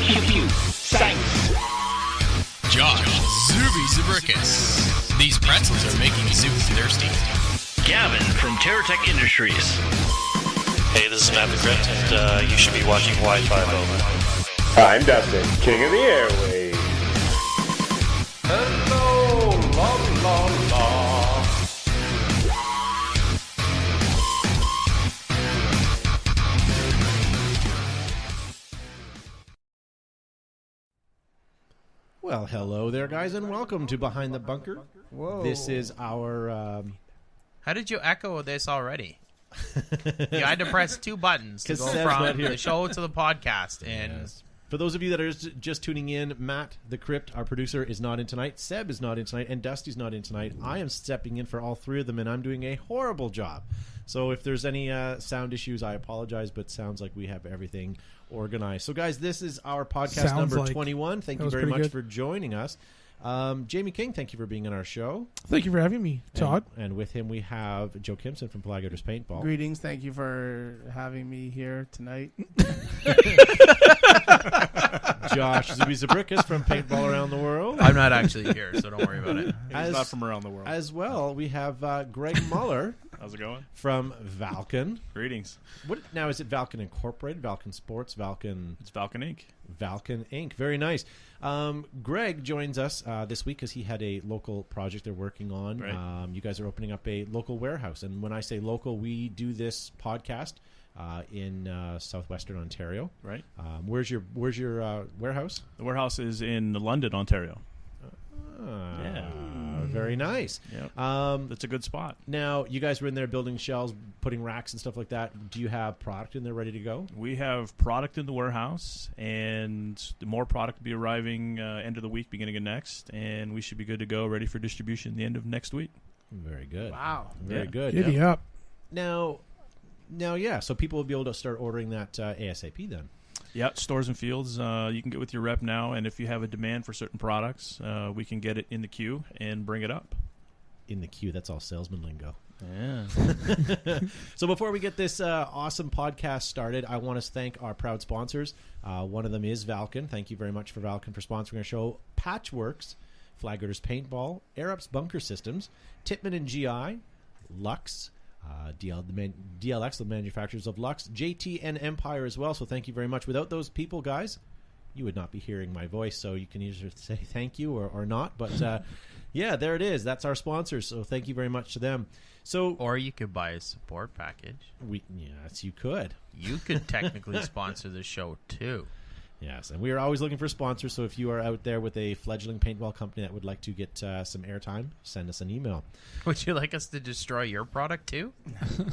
Science. Josh, Zuby Zabrickus. These pretzels are making Zuby thirsty. Gavin from TerraTech Industries. Hey, this is Matt the Crypt, and you should be watching Wi-Fi over. I'm Dustin, king of the airwaves. Hello, la la la. Well, hello there, guys, and welcome to Behind the Bunker. Whoa. This is our... How did you echo this already? You had to press two buttons to 'Cause go Seb's not from here. the show to the podcast. And Yes. For those of you that are just tuning in, Matt, the Crypt, our producer, is not in tonight. Seb is not in tonight, and Dusty's not in tonight. I am stepping in for all three of them, and I'm doing a horrible job. So if there's any sound issues, I apologize, but sounds like we have everything organized. So, guys, this is our podcast number 21. Thank you very much for joining us. Jamie King, thank you for being on our show. Thank you for having me, Todd. And with him, we have Joe Kimson from Flaggers Paintball. Greetings. Thank you for having me here tonight. Josh Zabrickus from Paintball Around the World. I'm not actually here, so don't worry about it. He's not from around the world. As well, we have Greg Muller. How's it going? From Valken. Greetings. What now is it? Valken Incorporated, Valken Sports, Valken. It's Valken Inc. Valken Inc. Very nice. Greg joins us this week because he had a local project they're working on. Right. You guys are opening up a local warehouse, and when I say local, we do this podcast in southwestern Ontario. Right. Where's your warehouse? The warehouse is in London, Ontario. Yeah. Very nice. Yep. That's a good spot. Now, you guys were in there building shelves, putting racks and stuff like that. Do you have product in there ready to go? We have product in the warehouse, and more product will be arriving end of the week, beginning of next, and we should be good to go, ready for distribution the end of next week. Very good. Wow. Very good. Giddy up. Now, yeah, so people will be able to start ordering that ASAP then. Yeah, stores and fields. You can get with your rep now, and if you have a demand for certain products, we can get it in the queue and bring it up. In the queue, that's all salesman lingo. Yeah. So before we get this awesome podcast started, I want to thank our proud sponsors. One of them is Valken. Thank you very much for Valken for sponsoring our show. Patchworks, Flaggers Paintball, Air Ups Bunker Systems, Titman and GI, Lux, DLX, the manufacturers of Lux, JT and Empire as well. So thank you very much. Without those people, guys, you would not be hearing my voice. So you can either say thank you or not. But yeah, there it is. That's our sponsors. So thank you very much to them. So, or you could buy a support package. Yes, you could. You could technically sponsor the show too. Yes, and we are always looking for sponsors, so if you are out there with a fledgling paintball company that would like to get some airtime, send us an email. Would you like us to destroy your product too?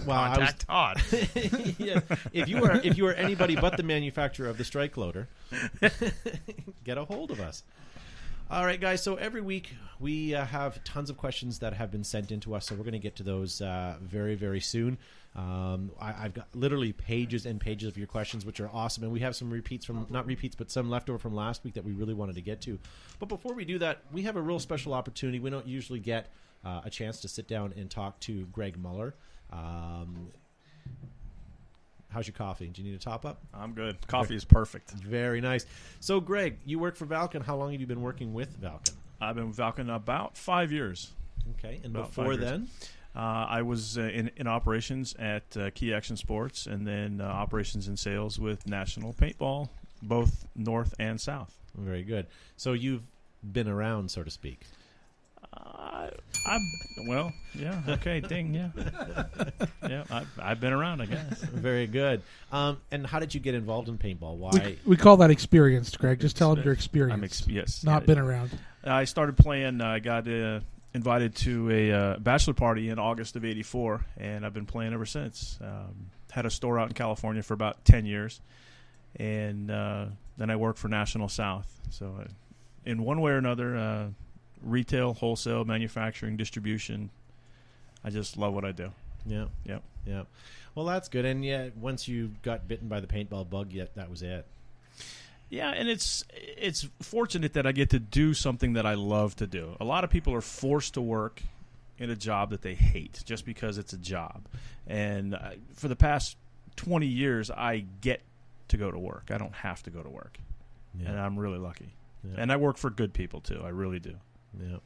Well, Contact Todd. Yeah, if you are anybody but the manufacturer of the strike loader, get a hold of us. All right, guys, so every week we have tons of questions that have been sent in to us, so we're going to get to those very, very soon. I've got literally pages and pages of your questions, which are awesome, and we have some but some leftover from last week that we really wanted to get to. But before we do that, we have a real special opportunity. We don't usually get a chance to sit down and talk to Greg Muller. How's your coffee? Do you need a top up? I'm good. Coffee is perfect. Very nice. So, Greg, you work for Valken. How long have you been working with Valken? I've been with Valken about 5 years. Okay, and About before 5 years. then? I was in operations at Key Action Sports, and then operations and sales with National Paintball, both north and south. Very good. So you've been around, so to speak. Ding, yeah. Yeah, I've been around, I guess. Very good. And how did you get involved in paintball? Why? We call that experienced, Greg. Just tell them you're experienced. Yes. Not been around. I started playing. I got invited to a bachelor party in August of '84, and I've been playing ever since. Had a store out in California for about 10 years, and then I worked for National South. So in one way or another, retail, wholesale, manufacturing, distribution, I just love what I do. Yeah. Yep. Yeah. Well, that's good. And yeah, once you got bitten by the paintball bug, that was it. Yeah, and it's fortunate that I get to do something that I love to do. A lot of people are forced to work in a job that they hate just because it's a job. And for the past 20 years, I get to go to work. I don't have to go to work. and I'm really lucky. Yeah. And I work for good people too. I really do. Yeah.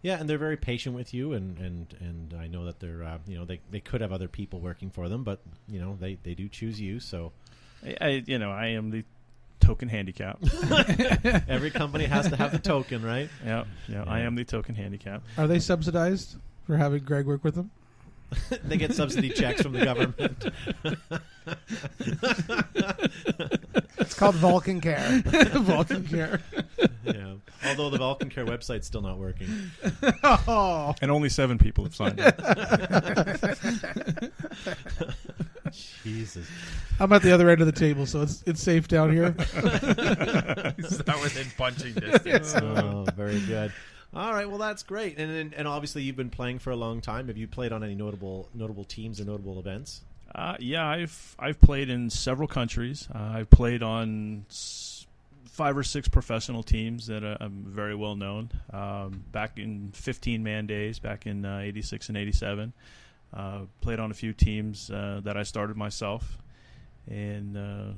Yeah, and they're very patient with you, and I know that they're they could have other people working for them, but they do choose you. So I am the token handicap. Every company has to have the token, right? Yeah. I am the token handicap. Are they subsidized for having Greg work with them? They get subsidy checks from the government. It's called Vulcan Care. Vulcan Care. Yeah. Although the Vulcan Care website's still not working. Oh. And only 7 people have signed up. Jesus. I'm at the other end of the table, so it's safe down here. He's not within punching distance. Oh, very good. All right, well that's great, and obviously you've been playing for a long time. Have you played on any notable teams or notable events? Yeah, I've played in several countries. I've played on 5 or 6 professional teams that are very well known. Back in 15-man days, back in '86 and '87, played on a few teams that I started myself, and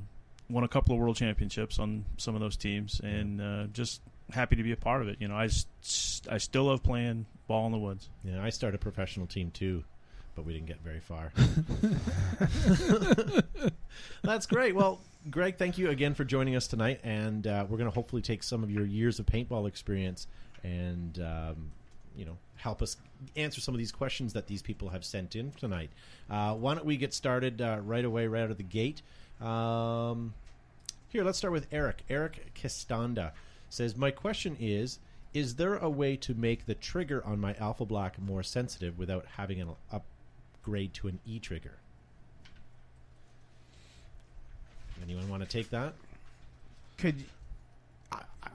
won a couple of world championships on some of those teams, and just happy to be a part of it. I still love playing ball in the woods. Yeah, I started a professional team too, but we didn't get very far. That's great. Well, Greg, thank you again for joining us tonight, and we're going to hopefully take some of your years of paintball experience and help us answer some of these questions that these people have sent in tonight. Why don't we get started right away, right out of the gate? Here, let's start with Eric. Eric Castanda says, my question is there a way to make the trigger on my Alpha Black more sensitive without having an upgrade to an E-trigger? Anyone want to take that?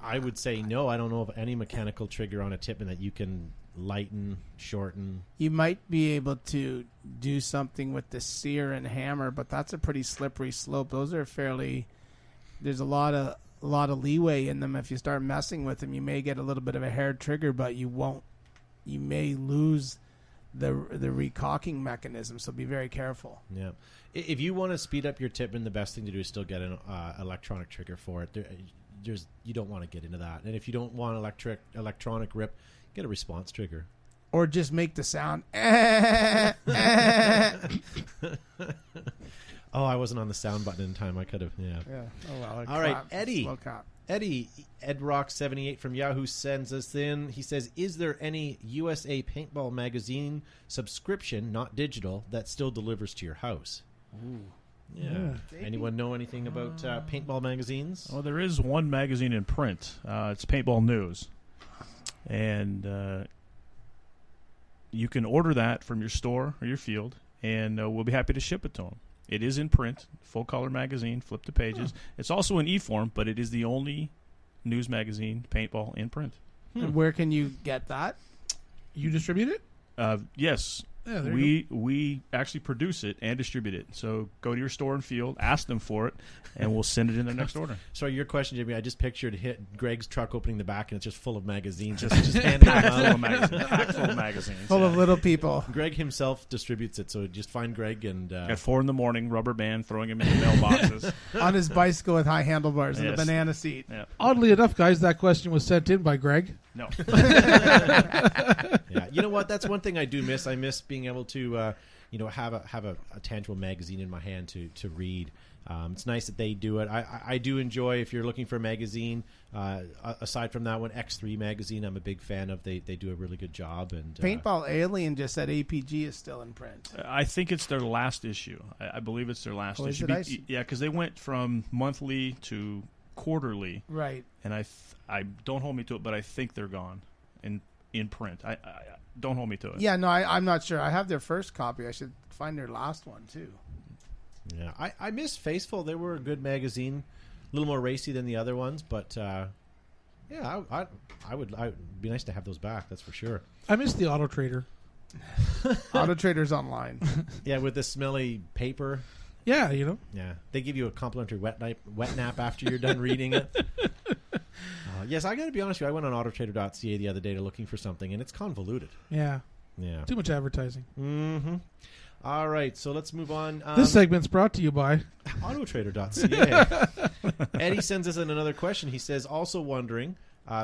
I would say no. I don't know of any mechanical trigger on a Tippmann that you can lighten, shorten. You might be able to do something with the sear and hammer, but that's a pretty slippery slope. Those are there's a lot of leeway in them. If you start messing with them, you may get a little bit of a hair trigger, but you may lose the recocking mechanism, so be very careful. Yeah. If you want to speed up your Tippmann, the best thing to do is still get an electronic trigger for it. You don't want to get into that. And if you don't want electronic rip, get a response trigger. Or just make the sound. Oh, I wasn't on the sound button in time. I could have. Yeah. Oh well. All right, Eddie. Edrock78 from Yahoo sends us in. He says, is there any USA Paintball magazine subscription, not digital, that still delivers to your house? Ooh. Yeah. Anyone know anything about paintball magazines? Well, there is one magazine in print. It's Paintball News. And you can order that from your store or your field, and we'll be happy to ship it to them. It is in print, full-color magazine, flip the pages. It's also in e-form, but it is the only news magazine, paintball, in print. And where can you get that? You distribute it? Yes. Yeah, we actually produce it and distribute it. So go to your store and field, ask them for it, and we'll send it in their next order. So your question, Jimmy, I just pictured Greg's truck opening the back and it's just full of magazines. just handing them out. Full of magazines. Full of little people. Greg himself distributes it, so just find Greg and... At 4 a.m, rubber band, throwing him in the mailboxes. On his bicycle with high handlebars and a banana seat. Yeah. Oddly enough, guys, that question was sent in by Greg. No. Yeah, you know what? That's one thing I do miss. I miss being able to, have a tangible magazine in my hand to read. It's nice that they do it. I do enjoy, if you're looking for a magazine, aside from that one, X3 magazine, I'm a big fan of. They do a really good job. And Paintball Alien just said APG is still in print. I think it's their last issue. I believe it's their last issue. Yeah, because they went from monthly to quarterly. Right. And I don't hold me to it, but I think they're gone in print. I don't hold me to it. Yeah, no, I'm not sure. I have their first copy. I should find their last one too. Yeah, I miss Faithful. They were a good magazine, a little more racy than the other ones, but yeah, I would be nice to have those back. That's for sure. I miss the Auto Trader. Auto Trader's online. Yeah, with the smelly paper. Yeah, Yeah, they give you a complimentary wet nap after you're done reading it. Yes, I got to be honest with you. I went on autotrader.ca the other day looking for something, and it's convoluted. Yeah. Yeah. Too much advertising. Mm-hmm. All right, so let's move on. This segment's brought to you by Autotrader.ca. Eddie sends us in another question. He says, also wondering,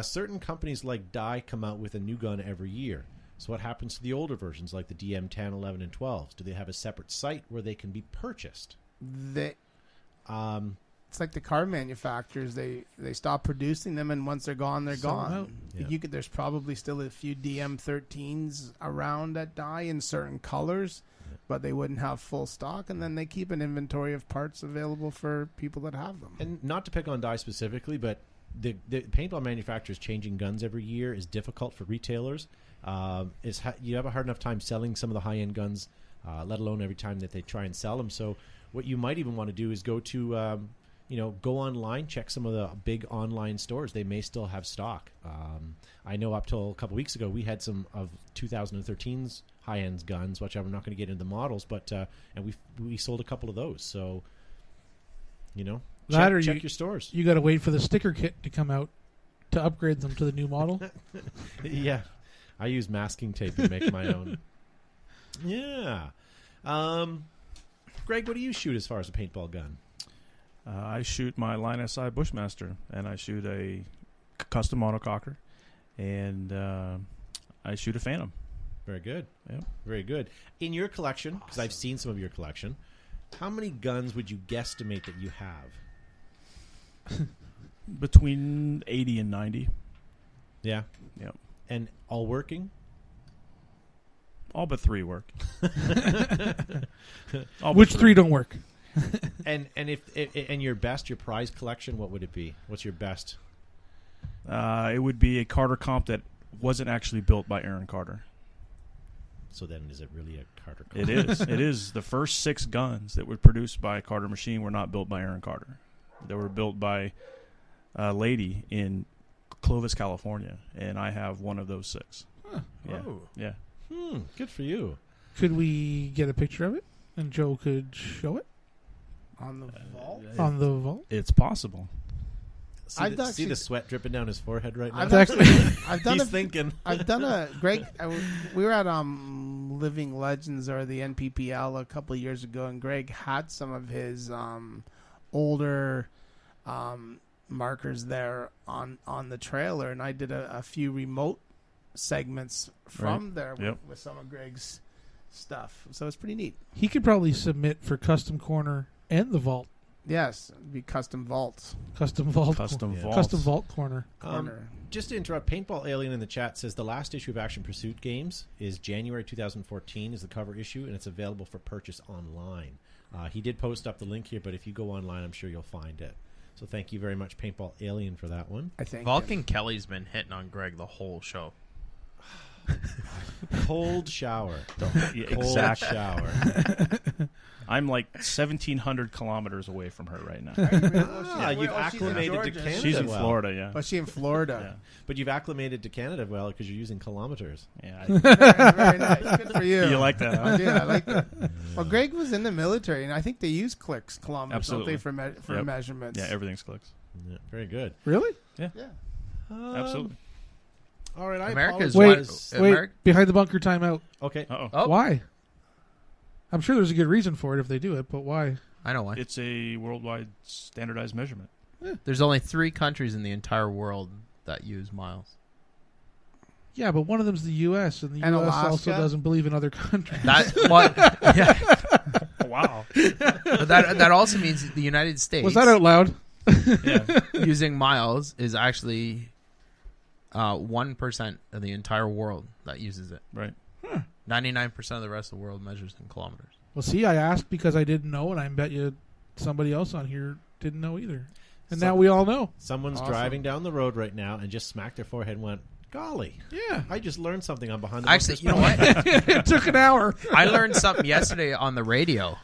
certain companies like Dye come out with a new gun every year. So what happens to the older versions like the DM10, 11, and 12s? Do they have a separate site where they can be purchased? It's like the car manufacturers. They stop producing them, and once they're gone, they're gone. Yeah. There's probably still a few DM13s around at Dye in certain colors, but they wouldn't have full stock, and then they keep an inventory of parts available for people that have them. And not to pick on Dye specifically, but the paintball manufacturers changing guns every year is difficult for retailers. You have a hard enough time selling some of the high-end guns, let alone every time that they try and sell them. So what you might even want to do is go to, go online, check some of the big online stores. They may still have stock. I know up till a couple weeks ago, we had some of 2013's high-end guns, which I'm not going to get into the models, but and we sold a couple of those. So, check your stores. You got to wait for the sticker kit to come out to upgrade them to the new model. Yeah. I use masking tape to make my own. Yeah. Greg, what do you shoot as far as a paintball gun? I shoot my Line SI Bushmaster, and I shoot a custom autococker, and I shoot a Phantom. Very good. Yeah. Very good. In your collection, because I've seen some of your collection, how many guns would you guesstimate that you have? Between 80 and 90. Yeah. Yep. And all working? All but 3 work. Which 3 don't work? And your best, your prize collection, what would it be? What's your best? It would be a Carter comp that wasn't actually built by Aaron Carter. So then is it really a Carter comp? It is. It is. The first 6 guns that were produced by Carter Machine were not built by Aaron Carter. They were built by a lady in Clovis, California, and I have one of those 6. Huh. Yeah. Oh. Yeah. Good for you. Could we get a picture of it, and Joe could show it On the vault? on the vault? It's possible. See the sweat dripping down his forehead right now? I've done He's thinking. I've done Greg. We were at Living Legends or the NPPL a couple of years ago, and Greg had some of his older markers there on the trailer, and I did a few remote segments from there with some of Greg's stuff. So it's pretty neat. He could probably submit for Custom Corner and the Vault. Yes, it'd be custom vaults. Custom Vault. Custom vaults. Custom Vault Corner. Just to interrupt, Paintball Alien in the chat says the last issue of Action Pursuit Games is January 2014 is the cover issue, and it's available for purchase online. He did post up the link here, but if you go online, I'm sure you'll find it. So thank you very much, Paintball Alien, for that one. I think Vulcan Kelly's been hitting on Greg the whole show. Cold shower. Cold shower. I'm like 1,700 kilometers away from her right now. You've acclimated to Canada. She's in Florida, yeah. Was she in Florida? Yeah. But you've acclimated to Canada well because you're using kilometers. Yeah. Very nice. Good for you. You like that, huh? I do. I like that. Well, Greg was in the military, and I think they use clicks, kilometers, Absolutely. don't they, for measurements? Yeah, everything's clicks. Yeah, very good. Really? Yeah. Absolutely. All right, I America's apologize. Wait. Behind the bunker timeout. Okay. Uh-oh. Oh. Why? I'm sure there's a good reason for it if they do it, but why? I know why. It's a worldwide standardized measurement. There's only 3 countries in the entire world that use miles. Yeah, but one of them's the U.S., and the And U.S. Alaska? also doesn't believe in other countries. That's what. Yeah. Wow. But that also means the United States. Was that out loud? Yeah. Using miles is actually 1% of the entire world that uses it. Right. 99% of the rest of the world measures in kilometers. Well, see, I asked because I didn't know, and I bet you somebody else on here didn't know either. And now we all know. Someone's driving down the road right now and just smacked their forehead and went, golly. Yeah. I just learned something on Behind the Actually, Bunkers you know what? It took an hour. I learned something yesterday on the radio,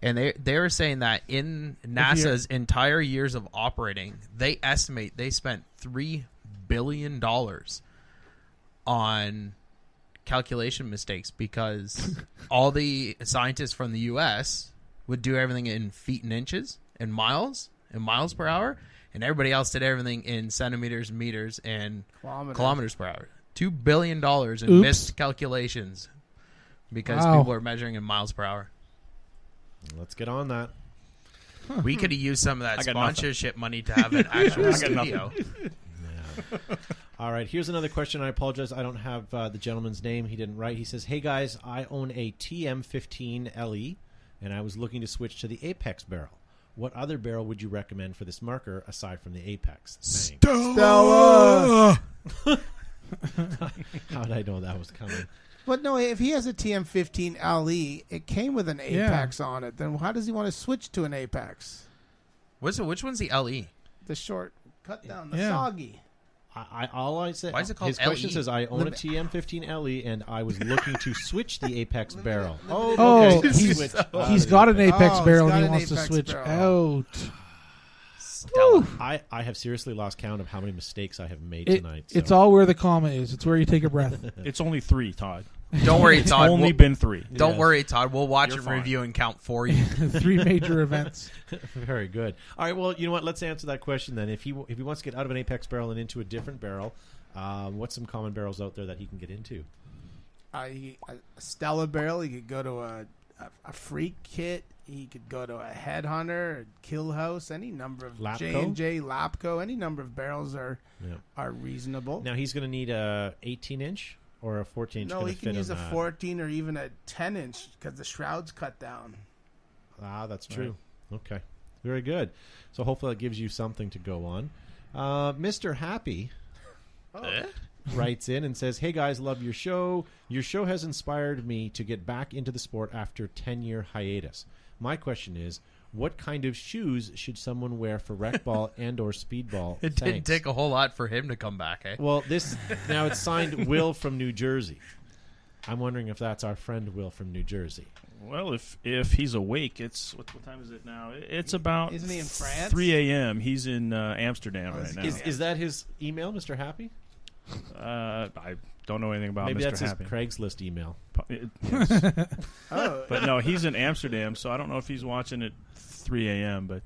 and they were saying that in NASA's entire years of operating, they estimate they spent $3 billion on calculation mistakes because all the scientists from the U.S. would do everything in feet and inches and miles per hour, and everybody else did everything in centimeters, meters, and kilometers per hour. $2 billion in missed calculations because Wow. people are measuring in miles per hour. Let's get on that. We could have used some of that I got nothing. sponsorship money to have an actual I got studio. All right, here's another question. I apologize. I don't have the gentleman's name. He didn't write. He says, hey, guys, I own a TM15 LE, and I was looking to switch to the Apex barrel. What other barrel would you recommend for this marker aside from the Apex? Thanks. Stella. How did I know that was coming? But no, if he has a TM15 LE, it came with an Apex on it. Then how does he want to switch to an Apex? Which one's the LE? The short cut down, the Yeah. soggy. All I said. Why is it called His question LE? says, I own a TM15 LE, and I was looking to switch the Apex barrel. Oh, okay. he's got an Apex Oh, he's barrel got and he an wants to Apex switch barrel. out. Stella. I have seriously lost count of how many mistakes I have made It- tonight. It's so. all where the comma is. It's where you take a breath. It's only 3, Todd. Don't worry, It's Todd. only We'll- been 3. Don't Yes. worry, Todd. We'll watch You're it, fine. review, and count for you. 3 major events. Very good. All right, well, you know what? Let's answer that question then. If he wants to get out of an Apex barrel and into a different barrel, what's some common barrels out there that he can get into? A Stella barrel. He could go to a freak kit. He could go to a headhunter, a kill house, any number of Lapco? J&J, Lapco, any number of barrels are Yeah. reasonable. Now, he's going to need a 18-inch or a 14-inch. No, gonna he can fit use a on that? 14 or even a 10-inch because the shroud's cut down. Ah, that's true. Okay. Very good. So hopefully that gives you something to go on. Mr. Happy writes in and says, hey guys, love your show. Your show has inspired me to get back into the sport after a 10-year hiatus. My question is, what kind of shoes should someone wear for rec ball and or speedball? It didn't Thanks. take a whole lot for him to come back, eh? Well, now it's signed Will from New Jersey. I'm wondering if that's our friend Will from New Jersey. Well, if he's awake, it's what time is it now? It's about Isn't he in France? 3 a.m. He's in Amsterdam right now. Is that his email, Mr. Happy? I don't know anything about Maybe Mr. that's Happy. his Craigslist email. Yes. Oh, But no, he's in Amsterdam, so I don't know if he's watching at 3 a.m. But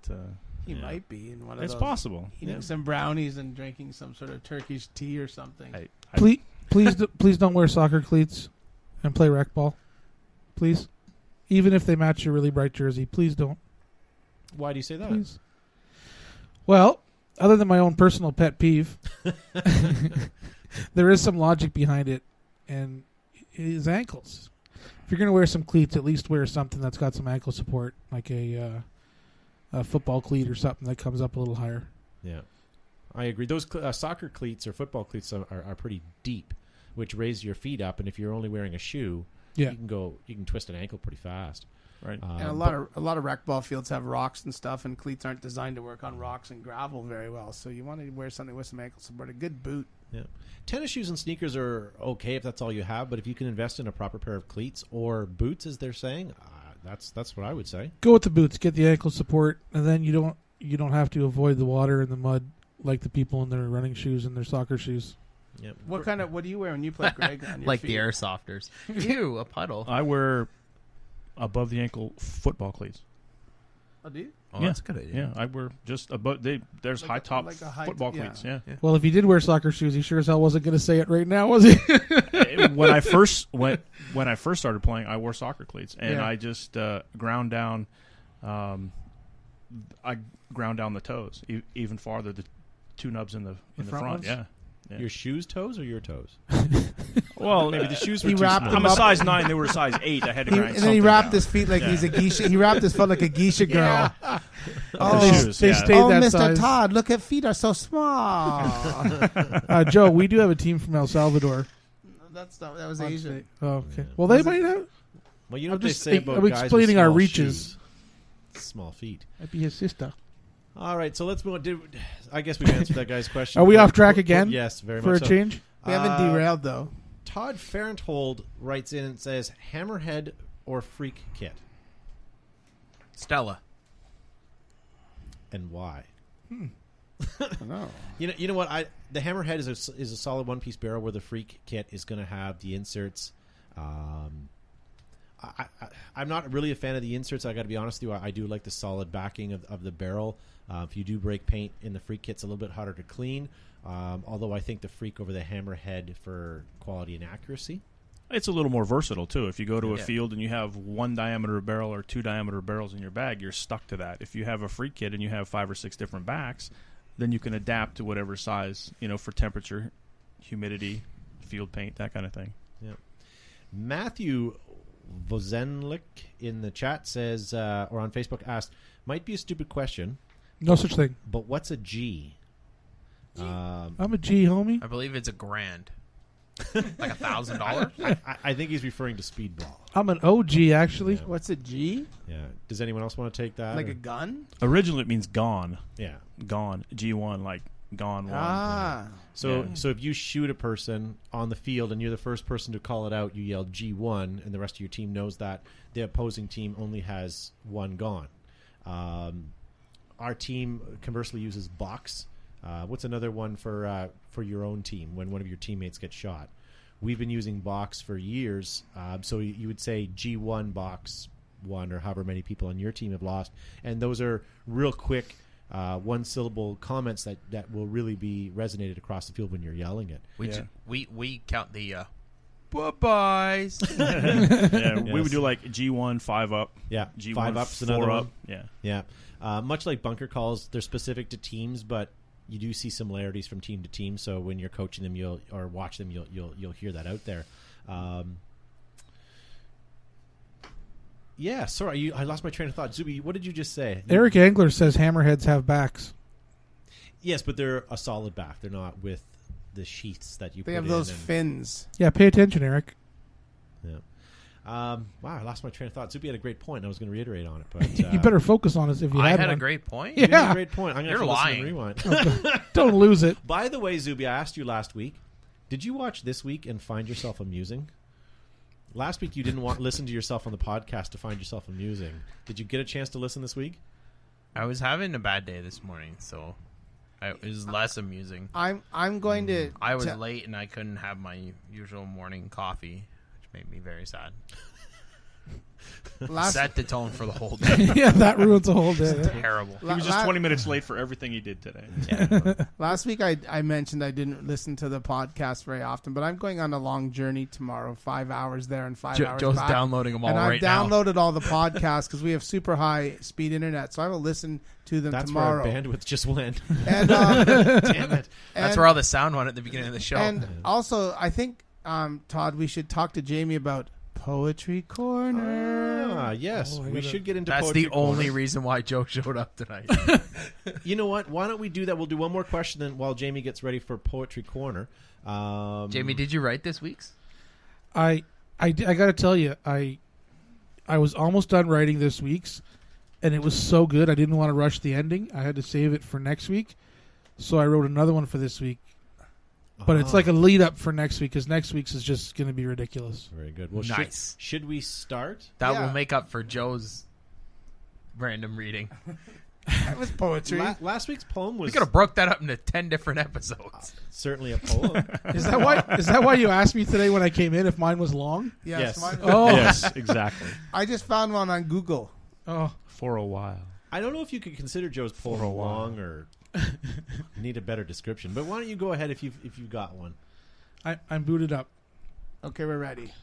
he yeah. might be in one of It's those. possible. Eating some brownies and drinking some sort of Turkish tea or something. Please don't wear soccer cleats and play rec ball. Please. Even if they match your really bright jersey, please don't. Why do you say that? Please. Well, other than my own personal pet peeve, there is some logic behind it, and his ankles. If you're going to wear some cleats, at least wear something that's got some ankle support, like a football cleat or something that comes up a little higher. Yeah, I agree. Those soccer cleats or football cleats are pretty deep, which raise your feet up, and if you're only wearing a shoe, Yeah. you can twist an ankle pretty fast. Right. And a lot of rec ball fields have rocks and stuff, and cleats aren't designed to work on rocks and gravel very well. So you want to wear something with some ankle support, a good boot. Yeah, tennis shoes and sneakers are okay if that's all you have, but if you can invest in a proper pair of cleats or boots, as they're saying, that's what I would say. Go with the boots, get the ankle support, and then you don't have to avoid the water and the mud like the people in their running shoes and their soccer shoes. Yep. What do you wear when you play, Greg? On your Like feet? the airsofters. Ew, a puddle. I wear above the ankle football cleats. Oh, do you? Oh, Yeah. that's a good idea. Yeah, I wear just above. There's Like high a- top like a high- football yeah. cleats. Yeah. Well, if he did wear soccer shoes, he sure as hell wasn't going to say it right now, was he? when I first started playing, I wore soccer cleats, and Yeah. I just ground down. I ground down the toes even farther. The two nubs in the front front. ones? Yeah. Your shoes toes or your toes? Well, Maybe the shoes were He too wrapped small. them I'm a up. size 9. They were a size 8. I had to grind And then he something wrapped down. his feet like he's a geisha. He wrapped his foot like a geisha girl. Oh, they shoes, they yeah. stayed Oh, that Mr. size. Todd, look at feet are so small. Joe, we do have a team from El Salvador. That was Asian. Oh, okay. Well, they might have. Well, you know I'm what they just- say about I'm guys with explaining our small reaches. shoes. Small feet. Might be his sister. All right, so let's move on. I guess we've answered that guy's question. Are we off track again? Yes, very For much a so. change? We haven't derailed though. Todd Farenthold writes in and says, Hammerhead or Freak Kit? Stella. And why? No. You know what? The Hammerhead is a solid one-piece barrel where the Freak Kit is going to have the inserts. I'm not really a fan of the inserts. I got to be honest with you. I do like the solid backing of the barrel. If you do break paint in the Freak Kit's a little bit harder to clean. Although I think the Freak over the Hammerhead for quality and accuracy. It's a little more versatile, too. If you go to a field and you have 1 diameter barrel or 2 diameter barrels in your bag, you're stuck to that. If you have a free kit and you have 5 or 6 different backs, then you can adapt to whatever size, for temperature, humidity, field paint, that kind of thing. Yeah. Matthew Vozenlik in the chat says, or on Facebook asked, might be a stupid question. No such thing. But what's a G? I'm a G, homie. I believe it's $1,000. Like $1,000. I think he's referring to speedball. I'm an OG, actually. Yeah. What's a G? Yeah. Does anyone else want to take that? Like a gun? Originally, it means gone. Yeah. Gone. G1, like gone one. Ah. So if you shoot a person on the field and you're the first person to call it out, you yell G1, and the rest of your team knows that the opposing team only has 1 gone. Our team conversely uses box. What's another one for your own team when one of your teammates gets shot? We've been using box for years. So you would say G1 box 1 or however many people on your team have lost. And those are real quick 1-syllable comments that will really be resonated across the field when you're yelling it. We count the bye-byes. We would do like G1 5 up. Yeah, G1 5 up's 4 another up. one. Yeah. Much like bunker calls, they're specific to teams, but you do see similarities from team to team. So when you're coaching them, or watch them, you'll hear that out there. Sorry, I lost my train of thought. Zuby, what did you just say? Eric Angler says hammerheads have backs. Yes, but they're a solid back. They're not with the sheaths that you. They put have those in fins. Yeah, pay attention, Eric. Yeah. Wow, I lost my train of thought. Zuby had a great point. I was going to reiterate on it, but you better focus on us if you I had had one. a great point. You Yeah. had a great point. I'm going to lying. rewind. Don't lose it. By the way, Zuby, I asked you last week. Did you watch This Week and find yourself amusing? Last week you didn't listen to yourself on the podcast to find yourself amusing. Did you get a chance to listen this week? I was having a bad day this morning, so it was less amusing. I'm going to. I was late and I couldn't have my usual morning coffee, which made me very sad. Set the tone for the whole day. Yeah, that ruins the whole day. Terrible. He was just 20 minutes late for everything he did today. Last week I mentioned I didn't listen to the podcast very often, but I'm going on a long journey tomorrow, 5 hours there and 5 hours Joe's back. downloading them all and right now. I've downloaded all the podcasts because we have super high speed internet, so I will listen to them tomorrow. That's where our bandwidth just went. And, damn it. That's where all the sound went at the beginning of the show. And also, I think, Todd, we should talk to Jamie about Poetry Corner. Yes. We should get into That's Poetry the only Corner. reason why Joe showed up tonight. You know what? Why don't we do that? We'll do one more question then while Jamie gets ready for Poetry Corner. Jamie, did you write this week's? I got to tell you, I was almost done writing this week's, and it was so good I didn't want to rush the ending. I had to save it for next week, so I wrote another one for this week. But it's like a lead up for next week because next week's is just going to be ridiculous. Very good. Well, Nice. Should we start? That will make up for Joe's random reading. That was poetry. Last week's poem was We could have broke that up into 10 different episodes. certainly a poem. Is that why you asked me today when I came in if mine was long? Yes. Oh, Yes, exactly. I just found one on Google. oh, For a while. I don't know if you could consider Joe's poem For a while. long or need a better description. But why don't you go ahead if you've got one? I'm booted up. Okay, we're ready.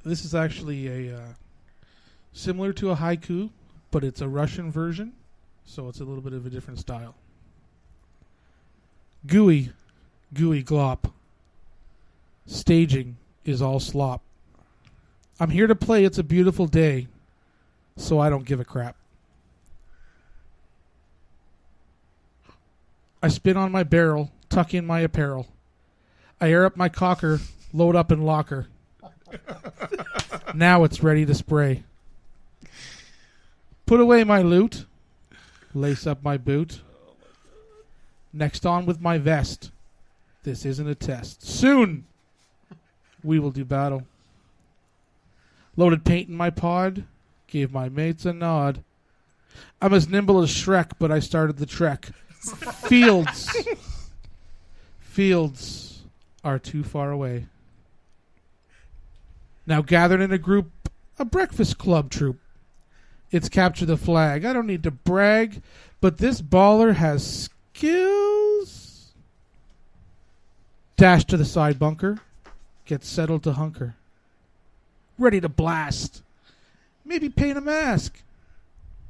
This is actually a similar to a haiku, but it's a Russian version, so it's a little bit of a different style. Gooey, gooey glop. Staging is all slop. I'm here to play It's a Beautiful Day, so I don't give a crap. I spin on my barrel, tuck in my apparel. I air up my cocker, load up and locker. Now it's ready to spray. Put away my loot, lace up my boot. Next on with my vest. This isn't a test. Soon we will do battle. Loaded paint in my pod, gave my mates a nod. I'm as nimble as Shrek, but I started the trek. Fields are too far away. Now gathered in a group, a breakfast club troop. It's capture the flag. I don't need to brag, but this baller has skills. Dash to the side bunker, get settled to hunker. ready to blast. Maybe paint a mask.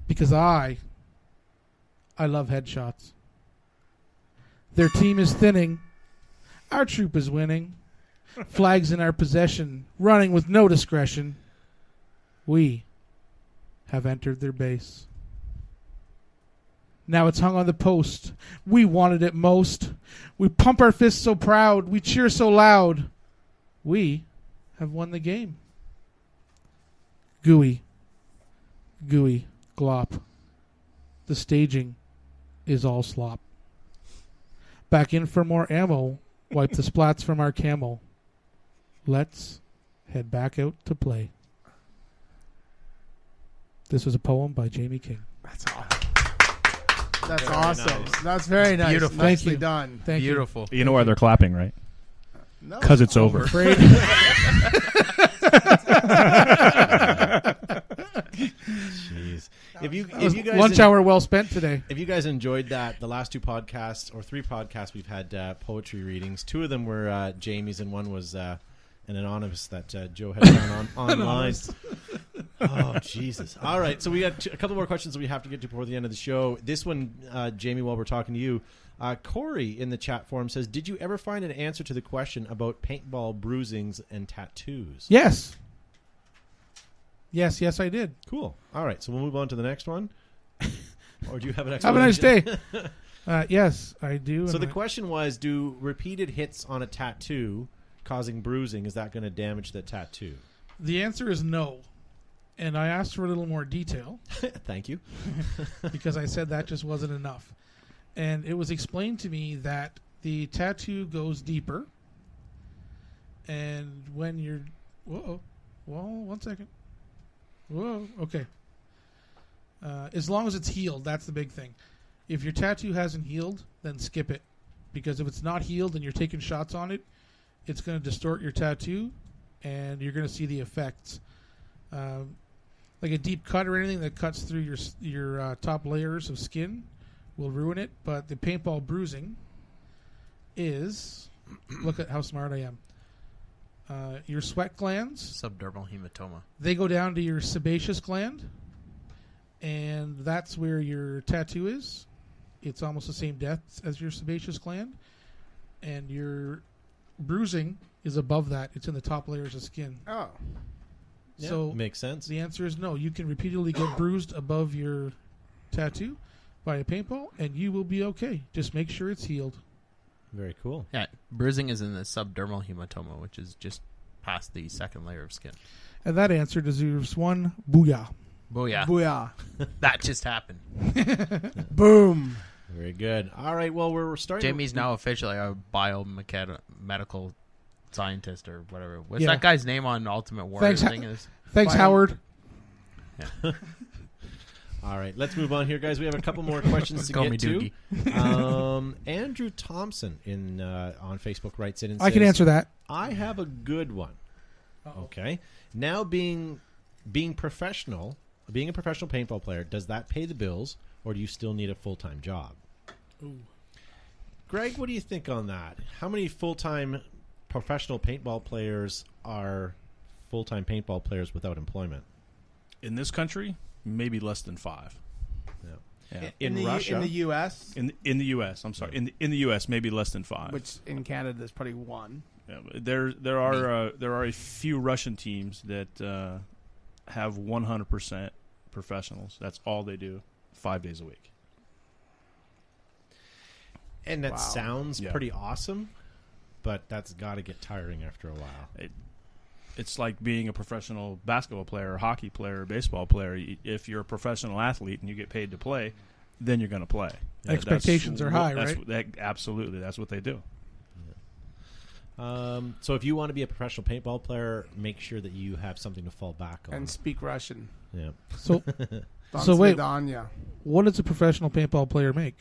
Because I love headshots. Their team is thinning. Our troop is winning. Flags in our possession, running with no discretion. We have entered their base. Now it's hung on the post. We wanted it most. We pump our fists so proud. We cheer so loud. We have won the game. Gooey, glop. The staging is all slop. Back in for more ammo. Wipe the splats from our camo. Let's head back out to play. This was a poem by Jamie King. That's awesome. That's Very awesome. nice. That's very nice. Beautiful. Nicely Thank you. done. Thank Beautiful. You know why they're clapping, right? No. Because it's over. Afraid. Jeez. If you guys Lunch hour well spent today. If you guys enjoyed that, the last 2 podcasts or 3 podcasts we've had poetry readings. 2 of them were Jamie's, and one was an anonymous that Joe had found online. Oh, Jesus. All right, so we got a couple more questions that we have to get to before the end of the show. This one, Jamie, while we're talking to you, Corey in the chat forum says, did you ever find an answer to the question about paintball bruisings and tattoos? Yes. Yes, I did. Cool. All right, so we'll move on to the next one. Or do you have an Have a nice explanation? day. Yes, I do. So and the question was, do repeated hits on a tattoo causing bruising, is that going to damage the tattoo? The answer is no. And I asked for a little more detail Thank you. because I said that just wasn't enough. And it was explained to me that the tattoo goes deeper. And when you're... Whoa. Well, 1 second. Whoa. Okay. As long as it's healed, that's the big thing. If your tattoo hasn't healed, then skip it. Because if it's not healed and you're taking shots on it, it's going to distort your tattoo, and you're going to see the effects. Like a deep cut or anything that cuts through your top layers of skin will ruin it. But the paintball bruising is... Look at how smart I am. Your sweat glands... Subdermal hematoma. They go down to your sebaceous gland, and that's where your tattoo is. It's almost the same depth as your sebaceous gland, and your bruising is above that. It's in the top layers of skin. Oh. Yeah, So makes sense. the answer is no. You can repeatedly get bruised above your tattoo by a paintball, and you will be okay. Just make sure it's healed. Very cool. Yeah, bruising is in the subdermal hematoma, which is just past the second layer of skin. And that answer deserves 1 booyah. Booyah. Booyah. That just happened. Boom. Very good. All right, well, we're starting... Jamie's now officially a biomedical scientist or whatever. What's Yeah. that guy's name on Ultimate Warrior Thanks, thing? Thanks, Howard. All right, let's move on here, guys. We have a couple more questions to Call get me to. Doogie. Andrew Thompson on Facebook writes in and I says, can answer that. I have a good one. Uh-oh. Okay. Now being professional, being a professional paintball player, does that pay the bills, or do you still need a full-time job? Ooh. Greg, what do you think on that? How many full-time professional paintball players are full-time paintball players without employment? In this country, maybe less than 5. Yeah. In Russia? In the U.S.? In the U.S., I'm sorry. In the U.S., maybe less than 5. Which in Canada is probably 1. Yeah, there are a few Russian teams that have 100% professionals. That's all they do, 5 days a week. And that Wow. sounds Yeah. pretty awesome, but that's got to get tiring after a while. It's like being a professional basketball player, or hockey player, or baseball player. If you're a professional athlete and you get paid to play, then you're going to play. Expectations are high, right? Absolutely, that's what they do. So if you want to be a professional paintball player, make sure that you have something to fall back on. And speak Russian. Yeah. So, Don So wait. Svidanya. what does a professional paintball player make?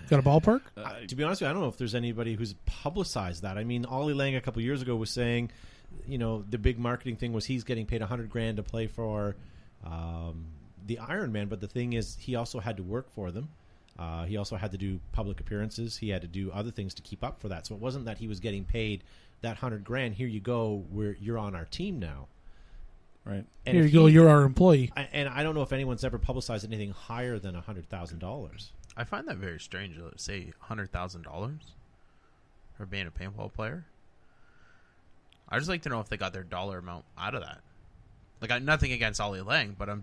Got a ballpark? To be honest with you, I don't know if there's anybody who's publicized that. I mean, Ollie Lang a couple years ago was saying, the big marketing thing was he's getting paid $100,000 to play for the Ironman, but the thing is he also had to work for them. He also had to do public appearances. He had to do other things to keep up for that. So it wasn't that he was getting paid that $100,000. Here you go. You're on our team now. Right. And Here you go. You're our employee. And I don't know if anyone's ever publicized anything higher than $100,000. I find that very strange. Let's say $100,000 for being a paintball player. I just like to know if they got their dollar amount out of that. Like, nothing against Ollie Lang, but I'm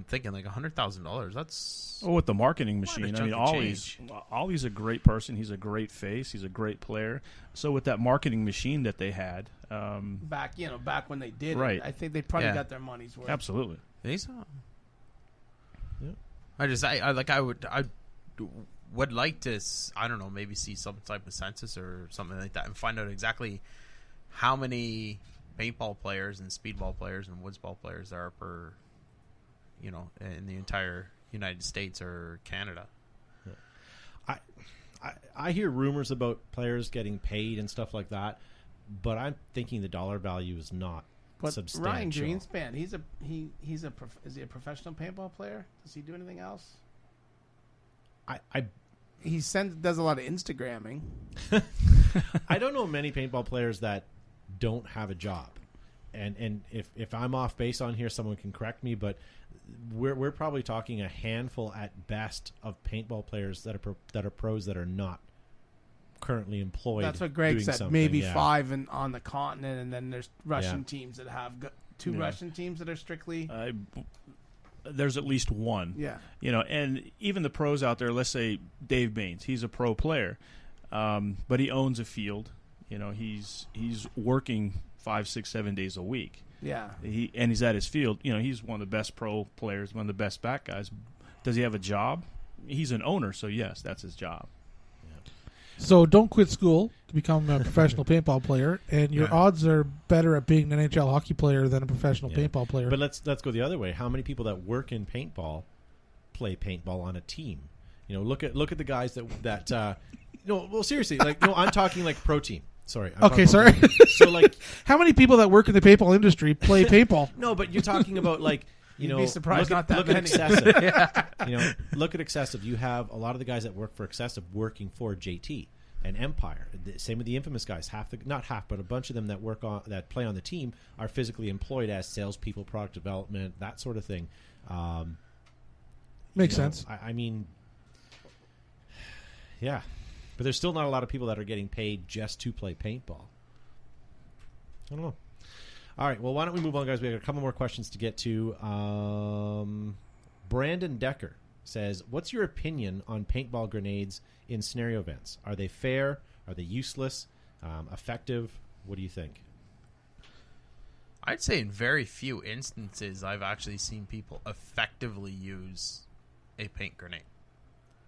thinking like $100,000. That's with the marketing machine. I mean, Ollie's a great person. He's a great face. He's a great player. So with that marketing machine that they had, back when they did right. it, I think they probably got their money's worth. Absolutely. Think so? Yeah. I would like to, I don't know, maybe see some type of census or something like that and find out exactly how many paintball players and speedball players and woodsball players there are per, in the entire United States or Canada. I hear rumors about players getting paid and stuff like that, but I'm thinking the dollar value is not substantial. Ryan Greenspan, is he a professional paintball player? Does he do anything else? He does a lot of Instagramming. I don't know many paintball players that don't have a job, and if I'm off base on here, someone can correct me, but we're probably talking a handful at best of paintball players that are pros that are not currently employed. That's what Greg said. Something. Maybe 5 on the continent, and then there's Russian teams that have two Yeah. Russian teams that are strictly. There's at least one. Yeah. And even the pros out there, let's say Dave Baines, he's a pro player, but he owns a field. He's working 5, 6, 7 days a week. Yeah. He's at his field. He's one of the best pro players, one of the best back guys. Does he have a job? He's an owner, so yes, that's his job. So don't quit school to become a professional paintball player, and your odds are better at being an NHL hockey player than a professional paintball player. But let's go the other way. How many people that work in paintball play paintball on a team? Look at the guys that no, well, seriously, I'm talking like pro team. Sorry. Sorry. So how many people that work in the paintball industry play paintball? No, but you're talking about You'd be surprised look not that many. at Excessive. Look at Excessive. You have a lot of the guys that work for Excessive working for JT and Empire. Same with the Infamous guys. Not half, but a bunch of them that play on the team are physically employed as salespeople, product development, that sort of thing. Makes sense. I mean, yeah, but there's still not a lot of people that are getting paid just to play paintball. I don't know. All right, well, why don't we move on, guys? We have a couple more questions to get to. Brandon Decker says, what's your opinion on paintball grenades in scenario events? Are they fair? Are they useless? Effective? What do you think? I'd say in very few instances I've actually seen people effectively use a paint grenade.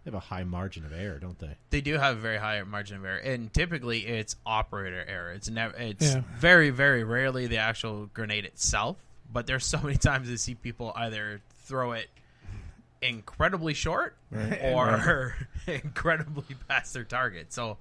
They have a high margin of error, don't they? They do have a very high margin of error, and typically it's operator error. It's very, very rarely the actual grenade itself, but there's so many times I see people either throw it incredibly short or incredibly past their target. So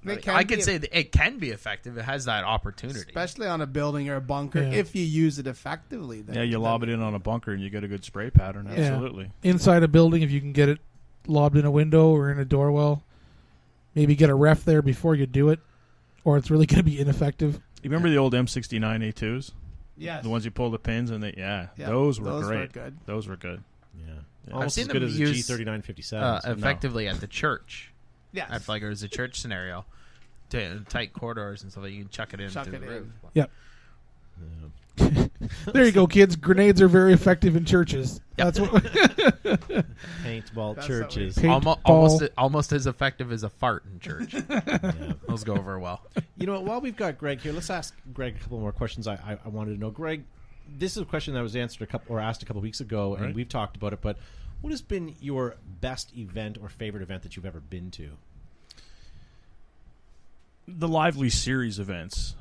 I could say that it can be effective. It has that opportunity. Especially on a building or a bunker, if you use it effectively. Then, you lob it in on a bunker and you get a good spray pattern. Absolutely. Inside a building, if you can get it lobbed in a window or in a doorwell, maybe get a ref there before you do it, or it's really going to be ineffective. You remember the old M69 A2s? Yes. The ones you pull the pins and those were great. Those were good. Yeah. Almost as good as a G3957. Effectively at the church. Yes. At like it was a church scenario, tight corridors and stuff. You can chuck it in. Chuck it in. Yep. There you go, kids. Grenades are very effective in churches. Yep. That's what. Paintball churches. Almost as effective as a fart in church. Those go over well. While we've got Greg here, let's ask Greg a couple more questions. I wanted to know, Greg. This is a question that was asked a couple weeks ago, and we've talked about it. But what has been your best event or favorite event that you've ever been to? The Lively Series events,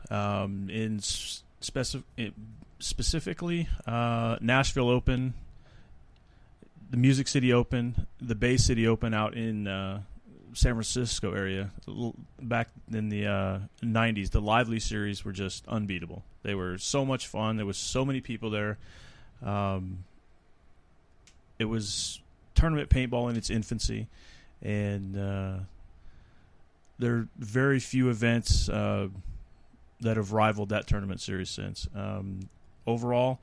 specifically Nashville Open, the Music City Open, the Bay City Open out in San Francisco area. Back in the 90s, the Lively Series were just unbeatable. They were so much fun. There was so many people there. It was tournament paintball in its infancy, and there are very few events that have rivaled that tournament series since. Overall,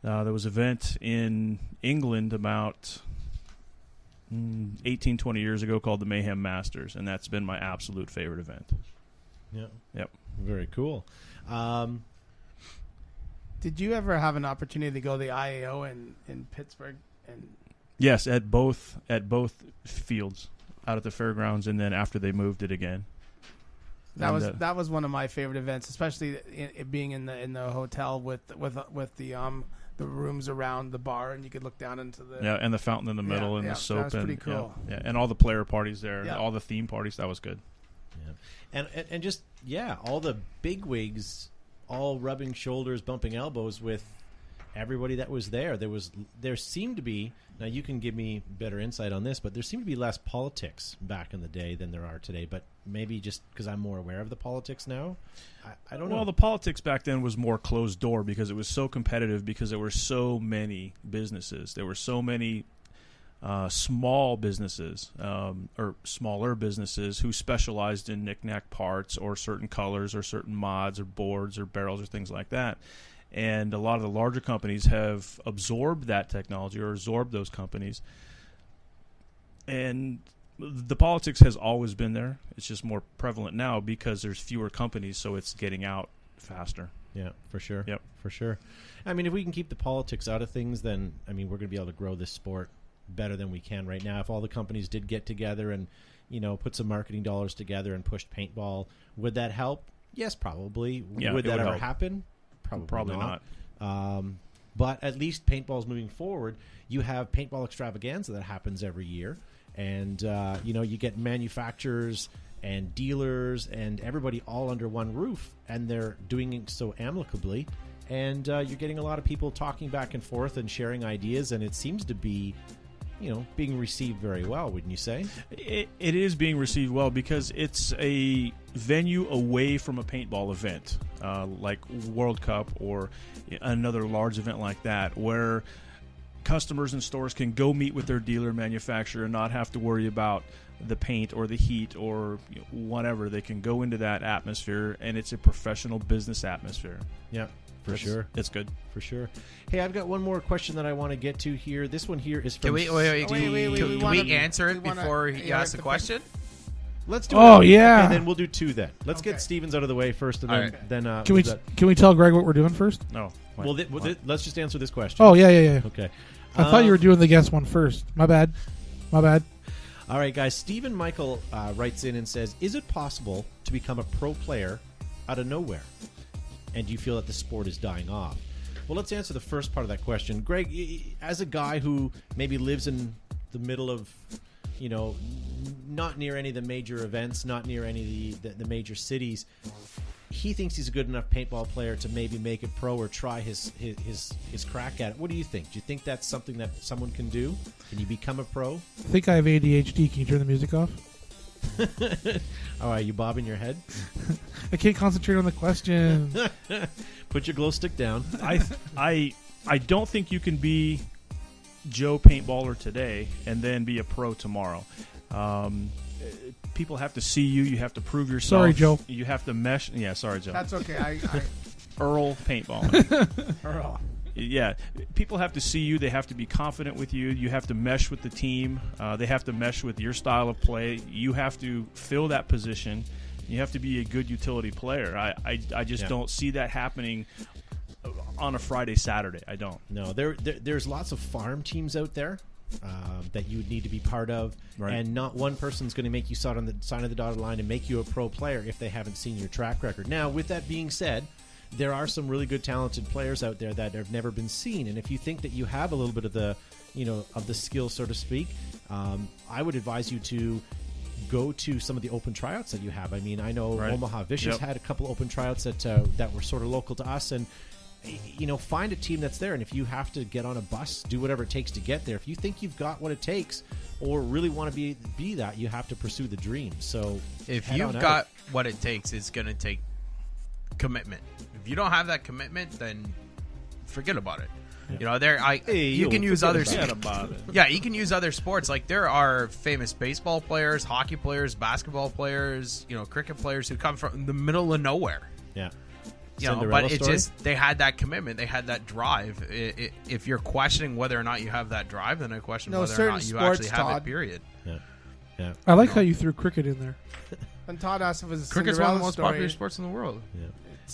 there was an event in England about 18, 20 years ago called the Mayhem Masters, and that's been my absolute favorite event. Yeah. Yep. Very cool. Did you ever have an opportunity to go to the IAO in Pittsburgh? And Yes, at both fields, out at the fairgrounds, and then after they moved it again. that was one of my favorite events, especially it being in the hotel with the rooms around the bar, and you could look down into the and the fountain in the middle, and the soap, that was and pretty cool. and all the player parties there, Yeah. all the theme parties. That was good. Yeah. And just all the bigwigs, all rubbing shoulders, bumping elbows with everybody that was there. There seemed to be, now you can give me better insight on this, but there seemed to be less politics back in the day than there are today. But maybe just because I'm more aware of the politics now, I don't know. Well, the politics back then was more closed door because it was so competitive, because there were so many businesses. There were so many small businesses or smaller businesses who specialized in knick-knack parts or certain colors or certain mods or boards or barrels or things like that. And a lot of the larger companies have absorbed that technology or absorbed those companies. And the politics has always been there. It's just more prevalent now because there's fewer companies, so it's getting out faster. Yeah, for sure. Yep. For sure. I mean, if we can keep the politics out of things, then, I mean, we're going to be able to grow this sport better than we can right now. If all the companies did get together and, put some marketing dollars together and pushed paintball, would that help? Yes, probably. Yeah, would it that would ever help. happen? Probably not. But at least paintball's moving forward. You have paintball extravaganza that happens every year. And, you get manufacturers and dealers and everybody all under one roof. And they're doing it so amicably. And you're getting a lot of people talking back and forth and sharing ideas. And it seems to be, being received very well, wouldn't you say? It is being received well because it's a venue away from a paintball event, like World Cup or another large event like that, where customers and stores can go meet with their dealer manufacturer and not have to worry about the paint or the heat or whatever. They can go into that atmosphere, and it's a professional business atmosphere. Yeah, for sure. It's good. For sure. Hey, I've got one more question that I want to get to here. This one here is from... Can we answer it before you ask the question? Let's do Oh, it. yeah. Okay, then we'll do two then. Let's get Stevens out of the way first, and then... All right. then Can we tell Greg what we're doing first? No. Well, let's just answer this question. Oh, yeah. Okay. I thought you were doing the guess one first. My bad. All right, guys. Stephen Michael writes in and says, is it possible to become a pro player out of nowhere? And do you feel that the sport is dying off? Well, let's answer the first part of that question. Greg, as a guy who maybe lives in the middle of, not near any of the major events, not near any of the major cities, he thinks he's a good enough paintball player to maybe make it pro or try his crack at it. What do you think? Do you think that's something that someone can do? Can you become a pro? I think I have ADHD. Can you turn the music off? Oh, are you bobbing your head? I can't concentrate on the question. Put your glow stick down. I don't think you can be Joe Paintballer today and then be a pro tomorrow. People have to see you. You have to prove yourself. Sorry, Joe. You have to mesh. Yeah, sorry, Joe. That's okay. Earl Paintballer. Earl. Yeah, people have to see you. They have to be confident with you. You have to mesh with the team. They have to mesh with your style of play. You have to fill that position. You have to be a good utility player. I just don't see that happening on a Friday, Saturday. I don't. No, there's lots of farm teams out there that you would need to be part of, Right. and not one person's going to make you sign on the sign of the dotted line and make you a pro player if they haven't seen your track record. Now, with that being said, there are some really good, talented players out there that have never been seen, and if you think that you have a little bit of the, of the skill, so to speak, I would advise you to go to some of the open tryouts that you have. I mean, I know Right. Omaha Vicious Yep. had a couple open tryouts that were sort of local to us, and find a team that's there. And if you have to get on a bus, do whatever it takes to get there. If you think you've got what it takes, or really want to be that, you have to pursue the dream. So If head you've on got out. what it takes, it's going to take commitment. If you don't have that commitment, then forget about it. You know, you can use other. Yeah, you can use other sports. Like there are famous baseball players, hockey players, basketball players, cricket players who come from the middle of nowhere. Yeah. But it's just they had that commitment, they had that drive. If you're questioning whether or not you have that drive, then I question whether or not you actually have it. Period. Yeah. I like how you threw cricket in there. And Todd asked if it was a Cricket's Cinderella one of the most story. popular sports in the world. Yeah.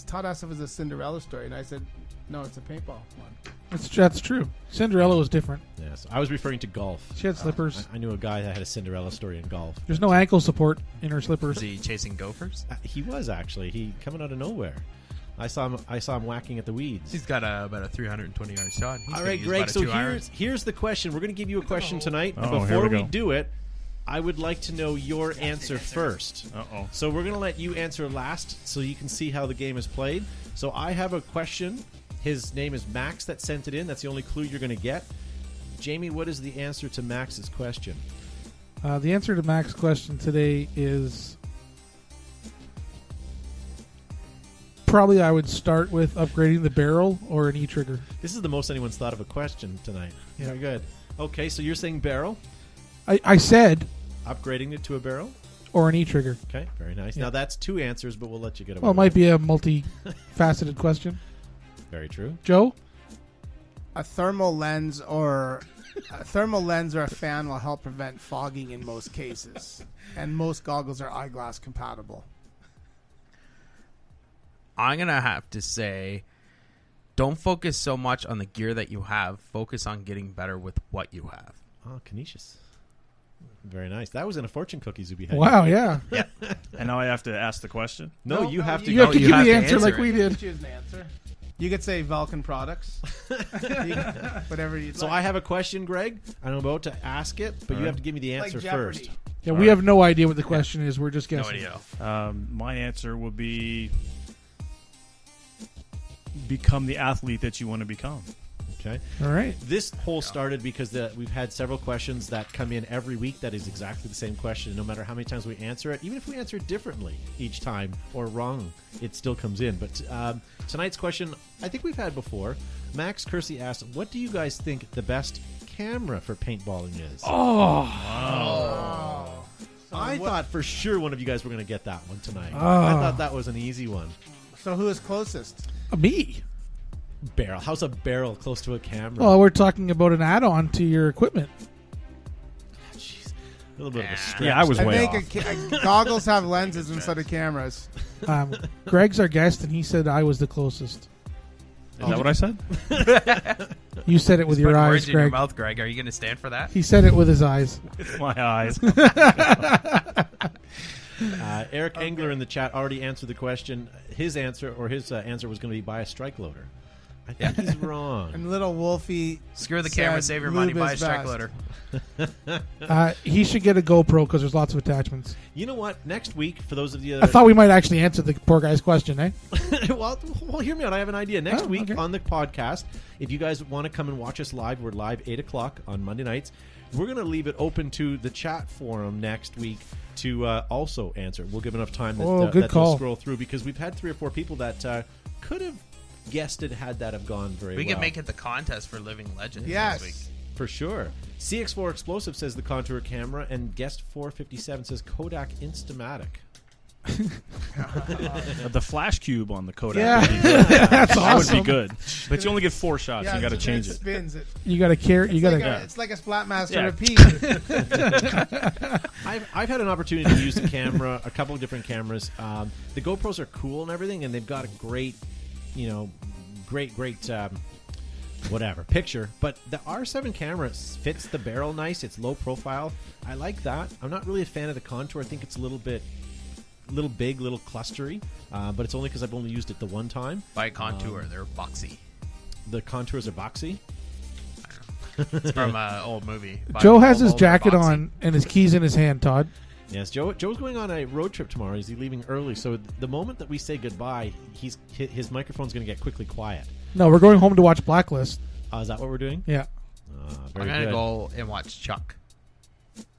Todd asked if it was a Cinderella story, and I said, no, it's a paintball one. That's true. Cinderella was different. Yes, I was referring to golf. She had slippers. I knew a guy that had a Cinderella story in golf. There's no ankle support in her slippers. Was he chasing gophers? He was actually. He coming out of nowhere. I saw him whacking at the weeds. He's got about a 320-yard shot. All right, Greg. So here's the question. We're going to give you a question tonight. Oh, Before we do it, I would like to know your answer first. Uh-oh. So we're going to let you answer last so you can see how the game is played. So I have a question. His name is Max that sent it in. That's the only clue you're going to get. Jamie, what is the answer to Max's question? The answer to Max's question today is probably I would start with upgrading the barrel or an E-trigger. This is the most anyone's thought of a question tonight. Yeah, very good. Okay, so you're saying barrel? I said upgrading it to a barrel or an E-trigger. Okay, very nice. Now that's two answers, but we'll let you get away. Well, it might be a multi-faceted question. Very true. Joe? A thermal lens or a fan will help prevent fogging in most cases, and most goggles are eyeglass compatible. I'm gonna have to say, don't focus so much on the gear that you have. Focus on getting better with what you have. Oh, Canisius. Very nice. That was in a fortune cookie, Zuby. Wow, yeah. And now I have to ask the question? No, you have to. You have to give the answer like we did. Choose an answer. You could say Vulcan products. Whatever you. So I have a question, Greg. I'm about to ask it, but you have to give me the answer first. Yeah, we have no idea what the question is. We're just guessing. No idea. My answer would be become the athlete that you want to become. Okay. All right. This poll started because we've had several questions that come in every week that is exactly the same question. No matter how many times we answer it, even if we answer it differently each time or wrong, it still comes in. But tonight's question, I think we've had before. Max Kersey asked, what do you guys think the best camera for paintballing is? I thought for sure one of you guys were going to get that one tonight. I thought that was an easy one. So who is closest? Me. Barrel. How's a barrel close to a camera? Well, we're talking about an add-on to your equipment. Jeez. A little bit of a stretch. Yeah, I was I way think off. goggles have lenses instead of cameras. Greg's our guest, and he said I was the closest. Is that what I said? You said it with your Putting eyes, words in your Greg. mouth, Greg. Are you going to stand for that? He said it with his eyes. With my eyes. Eric Engler in the chat already answered the question. His answer was going to be buy a strike loader. I think he's wrong. And little Wolfie. Screw the camera, save your money, buy a strike loader. He should get a GoPro because there's lots of attachments. You know what? Next week, for those of you I that thought we might actually answer the poor guy's question, eh? well, hear me out. I have an idea. Next week okay. on the podcast, if you guys want to come and watch us live, we're live 8 o'clock on Monday nights. We're going to leave it open to the chat forum next week to also answer. We'll give enough time that they'll scroll through because we've had 3 or 4 people that could have guessed it had that have gone very well. We can make it the contest for Living Legends Yes. this week. For sure. CX4 Explosive says the Contour camera, and Guest 457 says Kodak Instamatic. The flash cube on the Kodak. Yeah. Would be good. That's That awesome. would be good. But you only get 4 shots. You got to change it. Spins it. You got to care. You got to. It's like a Splatmaster Yeah. repeat. I've had an opportunity to use the camera, a couple of different cameras. The GoPros are cool and everything, and they've got a great, whatever picture. But the R7 camera fits the barrel nice. It's low profile. I like that. I'm not really a fan of the Contour. I think it's a little big, little clustery. But it's only because I've only used it the one time. Buy a Contour. They're boxy. The Contours are boxy. It's from an old movie. Joe has his They're jacket boxy. on and his keys in his hand, Todd. Yes, Joe's going on a road trip tomorrow. He's leaving early, so the moment that we say goodbye, his microphone's going to get quickly quiet. No, we're going home to watch Blacklist. Is that what we're doing? Yeah. Very I'm going to good. go and watch Chuck.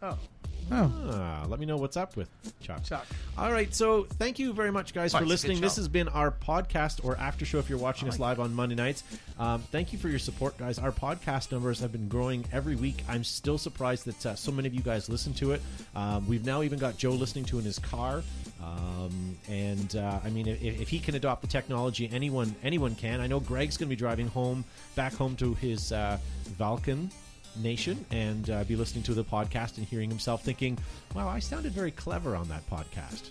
Oh. Let me know what's up with Chuck. Chuck. All right, so thank you very much, guys, for Fine, listening. good This show. has been our podcast or after show if you're watching us live on Monday nights. Thank you for your support, guys. Our podcast numbers have been growing every week. I'm still surprised that so many of you guys listen to it. We've now even got Joe listening to it in his car. I mean, if he can adopt the technology, anyone can. I know Greg's going to be driving back home to his Valken Nation and be listening to the podcast and hearing himself thinking, wow, I sounded very clever on that podcast.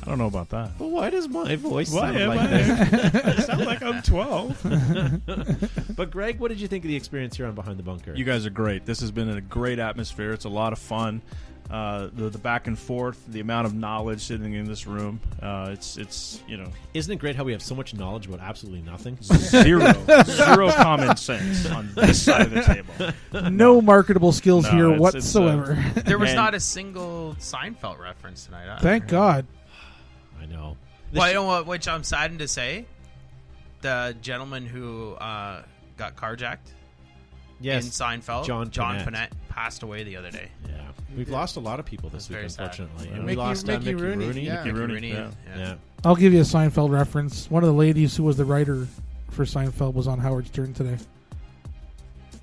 I don't know about that. But why does my voice sound am like I? this? I sound like I'm 12. But Greg, what did you think of the experience here on Behind the Bunker? You guys are great. This has been a great atmosphere. It's a lot of fun. The back and forth, the amount of knowledge sitting in this room. It's Isn't it great how we have so much knowledge about absolutely nothing? zero common sense on this side of the table. No marketable skills No, here it's, whatsoever. There was And- not a single Seinfeld reference tonight. either. Thank God. I know. Well, you know what? Which I'm saddened to say, the gentleman who got carjacked Yes, in Seinfeld, John Panette. Panette, passed away the other day. Yeah, we've lost a lot of people this That's week, very sad. unfortunately. Yeah. And we Mickey- lost Mickey Mickey Rooney, Rooney. yeah. Mickey Rooney, Rooney, yeah. Yeah. I'll give you a Seinfeld reference. One of the ladies who was the writer for Seinfeld was on Howard Stern today.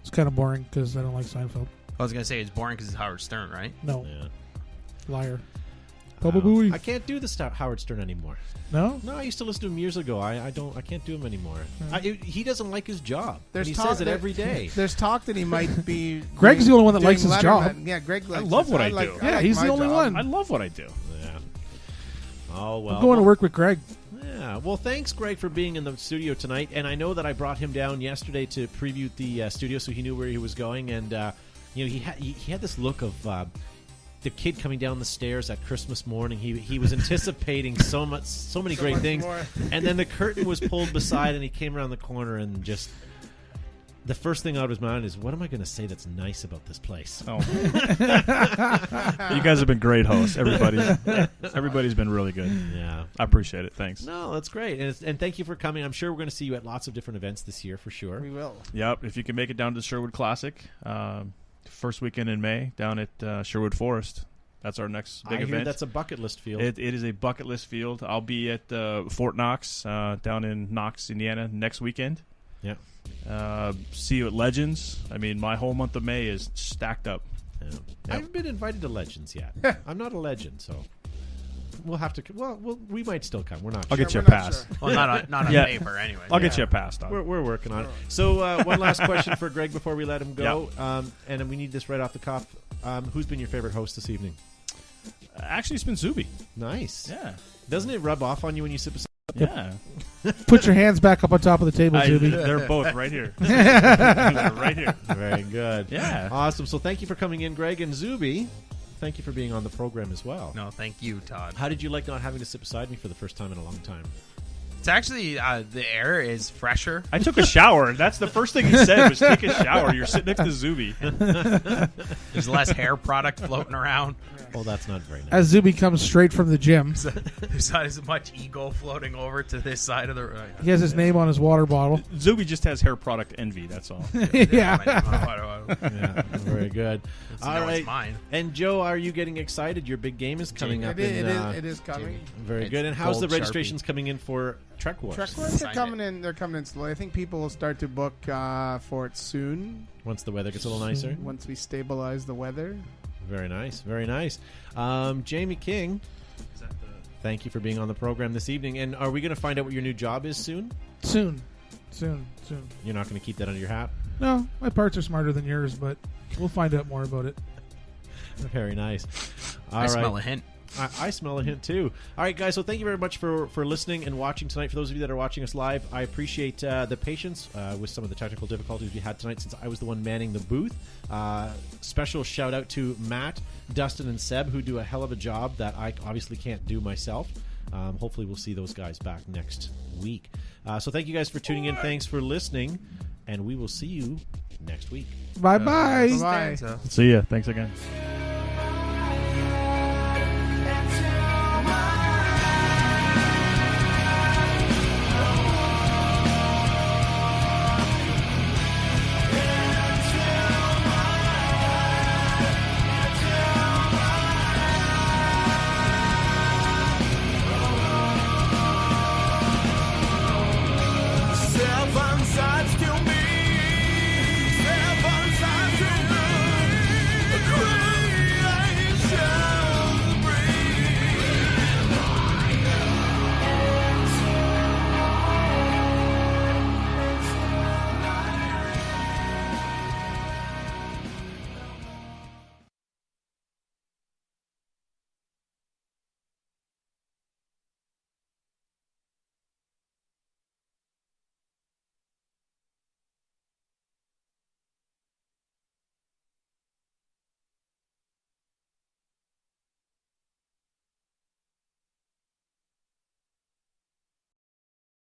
It's kind of boring because I don't like Seinfeld. I was gonna say it's boring because it's Howard Stern, right? No, Yeah. liar. Bubba Booey. I can't do the Howard Stern anymore. No? No, I used to listen to him years ago. I can't do him anymore. He doesn't like his job. There's and he talk- says it there- every day. There's talk that he might be. Greg's the only one that doing likes his job. Letterman. Yeah, Greg likes love his- what I like- do. Yeah, like he's my the only job. one. I love what I do. Yeah. Oh well. I'm going to work with Greg. Yeah. Well, thanks, Greg, for being in the studio tonight. And I know that I brought him down yesterday to preview the studio, so he knew where he was going. And he had this look of the kid coming down the stairs at Christmas morning. He was anticipating so many great much things. more. And then the curtain was pulled beside, and he came around the corner, and just the first thing out of his mind is, what am I going to say that's nice about this place? Oh. You guys have been great hosts. Everybody's been really good. Yeah. I appreciate it. Thanks. No, that's great. And thank you for coming. I'm sure we're going to see you at lots of different events this year, for sure. We will. Yep. If you can make it down to the Sherwood Classic, first weekend in May down at Sherwood Forest. That's our next big I hear event. that's a bucket list field. It is a bucket list field. I'll be at Fort Knox down in Knox, Indiana next weekend. Yeah. See you at Legends. I mean, my whole month of May is stacked up. Yeah. Yep. I haven't been invited to Legends yet. I'm not a legend, so we'll have to. Well, we might still come. We're not. I'll sure. get you a we're not pass. sure. Well, not on Yeah. paper anyway. I'll get you a pass, Don. We're working on it. So one last question for Greg before we let him go, and we need this right off the cuff. Who's been your favorite host this evening? Actually, it's been Zuby. Nice. Yeah. Doesn't it rub off on you when you sip? Yeah. Put your hands back up on top of the table, Zuby. They're both right here. They're right here. Very good. Yeah. Awesome. So thank you for coming in, Greg, and Zuby. Thank you for being on the program as well. No, thank you, Todd. How did you like not having to sit beside me for the first time in a long time? It's actually the air is fresher. I took a shower. That's the first thing he said was take a shower. You're sitting next to Zuby. There's less hair product floating around. Oh, that's not very nice. As Zuby comes straight from the gym. There's not as much ego floating over to this side of the. He has his name on his water bottle. Zuby just has hair product envy. That's all. Yeah. Yeah, very good. All It's right. mine. And Joe, are you getting excited? Your big game is coming up. It is coming. Very It's good. And how's the gold registrations coming in for Trek Wars? Trek Wars are Signed coming in. They're coming in slowly. I think people will start to book for it soon Once the weather gets a little nicer. once we stabilize the weather. Very nice. Very nice. Jamie King, thank you for being on the program this evening. And are we going to find out what your new job is soon? Soon. You're not going to keep that under your hat? No, my parts are smarter than yours, but we'll find out more about it. Very nice. All I right. smell a hint. I smell a hint too. All right, guys. So thank you very much for listening and watching tonight. For those of you that are watching us live, I appreciate the patience with some of the technical difficulties we had tonight, since I was the one manning the booth. Special shout out to Matt, Dustin, and Seb, who do a hell of a job that I obviously can't do myself. Hopefully, we'll see those guys back next week. So thank you guys for tuning in. Thanks for listening, and we will see you next week. Bye-bye. Bye. Stanza. See ya. Thanks again.